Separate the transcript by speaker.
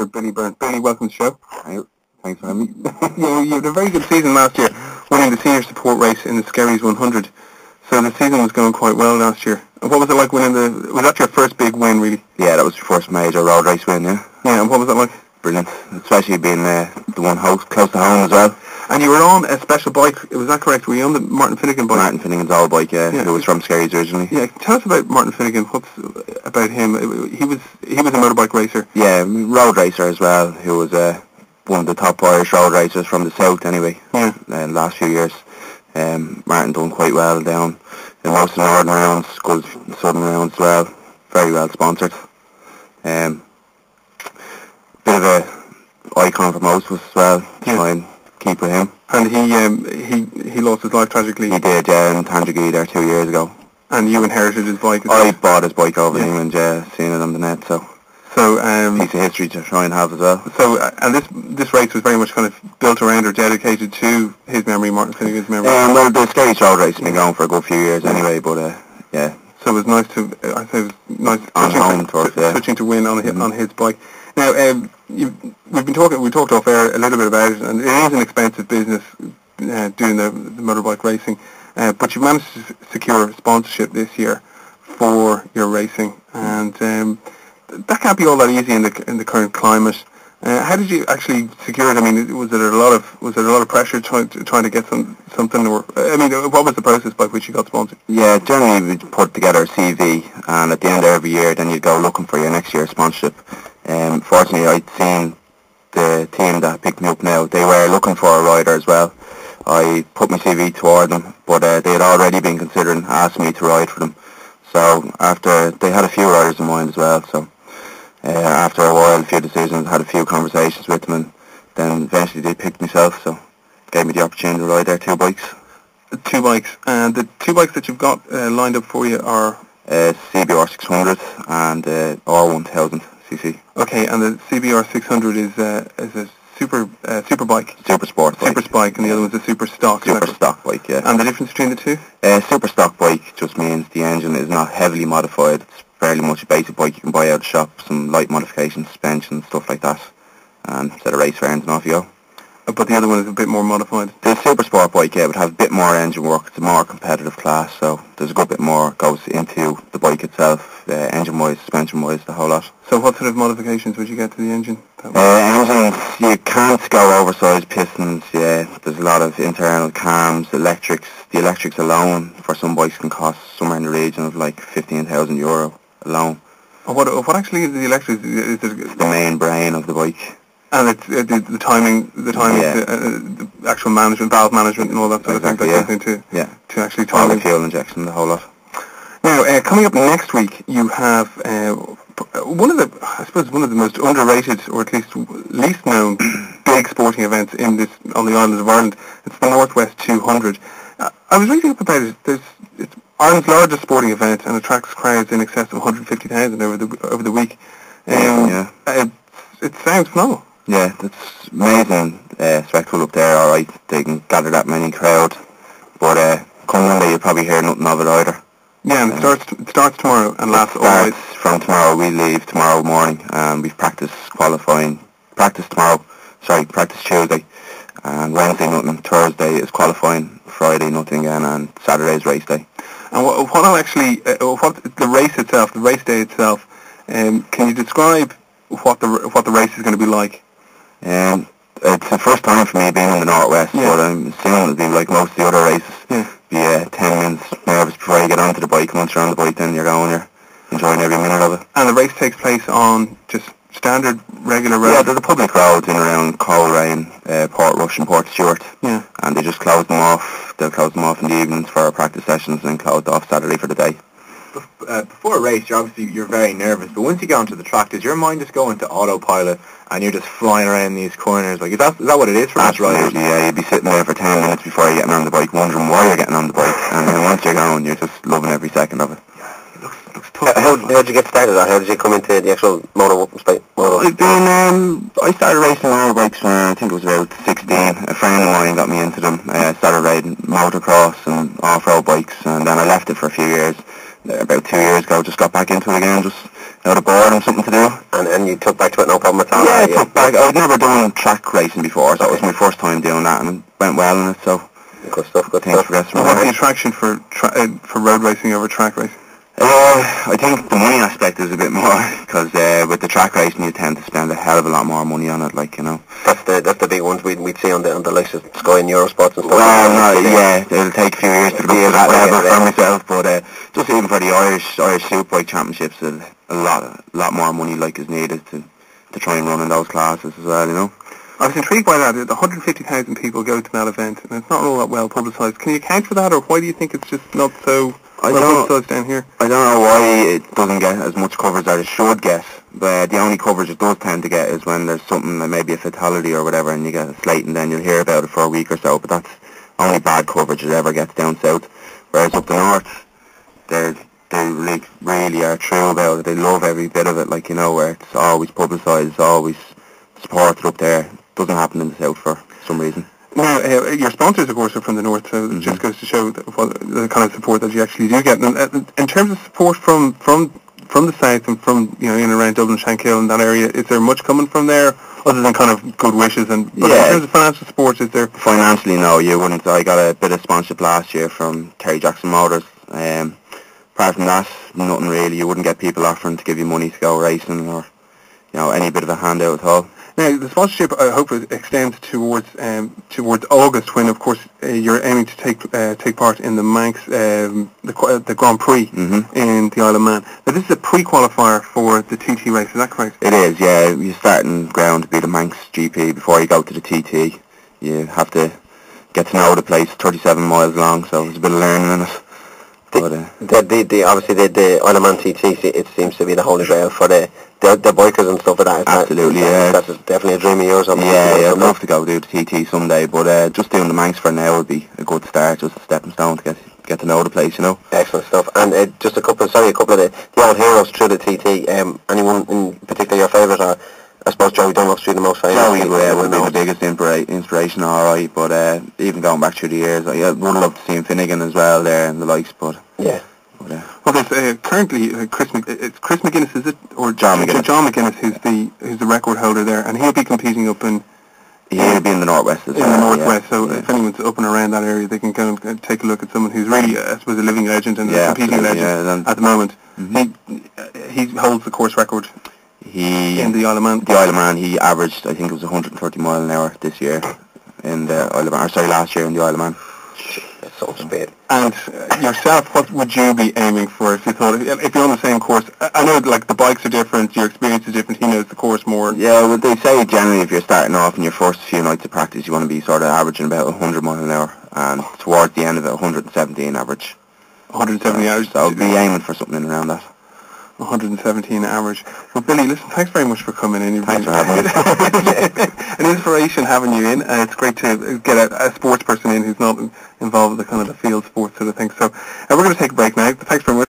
Speaker 1: Mr. Billy Byrne. Billy, welcome to the show. Thanks for having me. You had a very good season last year, winning the senior support race in the Skerries 100. So the season was going quite well last year. And what was it like winning was that your first big win, really?
Speaker 2: Yeah, that was your first major road race win, yeah.
Speaker 1: Yeah, and what was that like?
Speaker 2: Brilliant, especially being the one close to home as well.
Speaker 1: And you were on a special bike, was that correct? Were you on the Martin Finnegan bike?
Speaker 2: Martin Finnegan's old bike, yeah. Who was from Skerries originally.
Speaker 1: Yeah, tell us about Martin Finnegan. What's about him? He was a motorbike racer.
Speaker 2: Yeah, road racer as well, who was one of the top Irish road racers from the south anyway.
Speaker 1: Yeah.
Speaker 2: Last few years. Martin done quite well down in most of the northern rounds, good southern rounds as well. Very well sponsored. Bit of a icon for most of us as well, try and keep with him.
Speaker 1: And he lost his life tragically.
Speaker 2: He did, yeah, in Tandragee there 2 years ago.
Speaker 1: And you inherited his bike as
Speaker 2: well?
Speaker 1: I
Speaker 2: bought his bike over in England, yeah, seen it on the net, so piece of history to try and have as well.
Speaker 1: So, and this race was very much kind of built around or dedicated to his memory, Martin Finnegan's memory.
Speaker 2: Well, the Skerries road race has been going for a good few years anyway, but yeah.
Speaker 1: So it was nice to, I say it was nice switching to win on his bike. Now, we talked off air a little bit about it, and it is an expensive business doing the motorbike racing, but you managed to secure sponsorship this year for your racing, and that can't be all that easy in the current climate. How did you actually secure it? I mean, was there a lot of pressure trying to get something, or I mean, what was the process by which you got sponsored?
Speaker 2: Yeah, generally we put together a CV, and at the end of every year, then you'd go looking for your next year's sponsorship. Fortunately, I'd seen the team that picked me up now. They were looking for a rider as well. I put my CV toward them, but they had already been considering asking me to ride for them. So they had a few riders in mind as well. So after a while, a few decisions, had a few conversations with them, and then eventually they picked myself. So gave me the opportunity to ride their 2 bikes.
Speaker 1: 2 bikes, and the 2 bikes that you've got lined up for you are
Speaker 2: CBR 600 and R1000 cc.
Speaker 1: Okay, and the CBR 600 is a super bike.
Speaker 2: Super sport bike.
Speaker 1: Super bike, and the other one's a super stock.
Speaker 2: Super stock bike, yeah.
Speaker 1: And the difference between the two?
Speaker 2: Super stock bike just means the engine is not heavily modified. It's fairly much a basic bike you can buy out of the shop, some light modifications, suspension, stuff like that, and set a race round and off you go.
Speaker 1: But the other one is a bit more modified?
Speaker 2: The super sport bike, yeah, would have a bit more engine work. It's a more competitive class, so there's a good bit more goes into the bike itself, engine-wise, suspension-wise, the whole lot.
Speaker 1: So what sort of modifications would you get to the engine?
Speaker 2: Engines, you can't go oversized pistons, yeah. There's a lot of internal cams, electrics. The electrics alone for some bikes can cost somewhere in the region of like €15,000 alone.
Speaker 1: What actually is the electrics? Is it
Speaker 2: the main brain of the bike?
Speaker 1: And it's the timing, the actual management, valve management, and all that sort of thing. That's something to actually time.
Speaker 2: All the fuel injection, the whole lot.
Speaker 1: Now, coming up next week, you have one of the most underrated, or at least known, big sporting events on the island of Ireland. It's the Northwest 200. I was reading up about it. It's Ireland's largest sporting event and attracts crowds in excess of 150,000 over the week. It sounds phenomenal.
Speaker 2: Yeah, it's amazing spectacle up there, alright. They can gather that many crowd. But come Monday you'll probably hear nothing of it either.
Speaker 1: Yeah, and it starts tomorrow and lasts all night.
Speaker 2: From tomorrow. We leave tomorrow morning, and we've practice Tuesday, and Wednesday nothing, Thursday is qualifying, Friday nothing again, and Saturday is race day.
Speaker 1: And what the race day itself, can you describe what the race is going to be like?
Speaker 2: It's the first time for me being in the Northwest, but I'm assuming it'll be like most of the other races. Be 10 minutes nervous before you get onto the bike. Once you're on the bike, then you're enjoying every minute of it.
Speaker 1: And the race takes place on just standard, regular roads?
Speaker 2: Yeah, there's the public roads in around Coleraine, Port Rush and Port Stewart.
Speaker 1: Yeah.
Speaker 2: And they just close them off. They'll close them off in the evenings for our practice sessions and then close off Saturday for the day.
Speaker 3: Before a race, you're very nervous, but once you get onto the track, does your mind just go into autopilot and you're just flying around these corners? Like, is that what it is for us riders?
Speaker 2: Yeah, you'd be sitting there for 10 minutes before you're getting on the bike, wondering why you're getting on the bike, and then once you're going, you're just loving every second of it.
Speaker 1: Yeah, it looks tough.
Speaker 4: How did you get started? How did you come into the actual motor?
Speaker 2: I started racing motorbikes when I think it was about 16. A friend of mine got me into them. I started riding motocross and off-road bikes, and then I left it for a few years. About 2 years ago, just got back into it again, just out of boredom, something to do.
Speaker 4: And you took back to it no problem at all?
Speaker 2: Yeah, I took back. I'd never done track racing before, so it was my first time doing that, and it went well in it, so...
Speaker 4: Good stuff, good
Speaker 2: Thanks
Speaker 4: stuff.
Speaker 2: for
Speaker 1: what's the attraction for road racing over track racing?
Speaker 2: I think the money aspect is a bit more, because with the track racing you tend to spend a hell of a lot more money on it, like, you know.
Speaker 4: That's the big ones we'd see on the likes of Sky and Eurosports and stuff.
Speaker 2: Well, no, yeah, it'll take a few years to get to that level for myself, but just even for the Irish Superbike Championships, a lot more money like is needed to try and run in those classes as well, you know.
Speaker 1: I was intrigued by that. 150,000 people go to that event, and it's not all that well publicised. Can you account for that, or why do you think it's just not so well publicised down here?
Speaker 2: I don't know why it doesn't get as much coverage as it should get, but the only coverage it does tend to get is when there's something, like maybe a fatality or whatever, and you get a slate, and then you'll hear about it for a week or so, but that's only bad coverage it ever gets down south. Whereas up the north, they really are true about it. They love every bit of it, like, you know, where it's always publicised, it's always supported up there. Doesn't happen in the south for some reason.
Speaker 1: Now, your sponsors, of course, are from the north, so it just goes to show the kind of support that you actually do get. And in terms of support from the south and from, you know, in and around Dublin, Shankill and that area, is there much coming from there, other than kind of good wishes? But in terms of financial support, is there...
Speaker 2: Financially, no, you wouldn't. I got a bit of sponsorship last year from Terry Jackson Motors. Apart from that, nothing really. You wouldn't get people offering to give you money to go racing or, you know, any bit of a handout at all.
Speaker 1: Now, the sponsorship, I hope, it extends towards August, when, of course, you're aiming to take part in the Manx, the Grand Prix in the Isle of Man. Now, this is a pre-qualifier for the TT race, is that correct?
Speaker 2: It is, yeah. You start in ground to be the Manx GP before you go to the TT. You have to get to know the place. 37 miles long, so there's a bit of learning in it.
Speaker 4: Obviously the Isle of Man TT, it seems to be the holy grail for the bikers and stuff like that.
Speaker 2: Absolutely, yeah.
Speaker 4: That's definitely a dream of yours.
Speaker 2: Yeah, I'd love to go do the TT someday, but just doing the Manx for now would be a good start, just a stepping stone to get to know the place, you know.
Speaker 4: Excellent stuff. And just a couple of the old heroes through the TT. Anyone in particular your favourite, or I suppose Joey Dunlop's been the most famous?
Speaker 2: Joey would be the biggest inspiration, alright, but even going back through the years, I would love to see him Finnegan as well there and the likes, but...
Speaker 4: Yeah.
Speaker 1: Well, there's currently Chris McGuinness, is it, or
Speaker 2: John McGuinness?
Speaker 1: John McGuinness, who's the record holder there, and he'll be competing up in.
Speaker 2: He'll be in the northwest as well.
Speaker 1: In the northwest, so if anyone's up and around that area, they can go and take a look at someone who's really, I suppose, a living legend and a competing legend at the moment. He holds the course record. In the Isle of Man.
Speaker 2: The Isle of Man, he averaged, I think it was 130 mile an hour this year in the Isle of Man. Last year in the Isle of Man.
Speaker 4: That's so speed.
Speaker 1: And yourself, what would you be aiming for if you thought, if you're on the same course? I know, like, the bikes are different, your experience is different, he knows the course more.
Speaker 2: Yeah, well, they say generally if you're starting off in your first few nights of practice, you want to be sort of averaging about 100 mile an hour, and towards the end of it, 117 average.
Speaker 1: 170 average?
Speaker 2: So I'll be aiming for something in around that.
Speaker 1: 117 average. Well, Billy, listen, thanks very much for coming in.
Speaker 2: Thanks for having me.
Speaker 1: An inspiration having you in, and it's great to get a sports person in who's not involved with the kind of the field sports sort of thing. So we're going to take a break now. Thanks very much.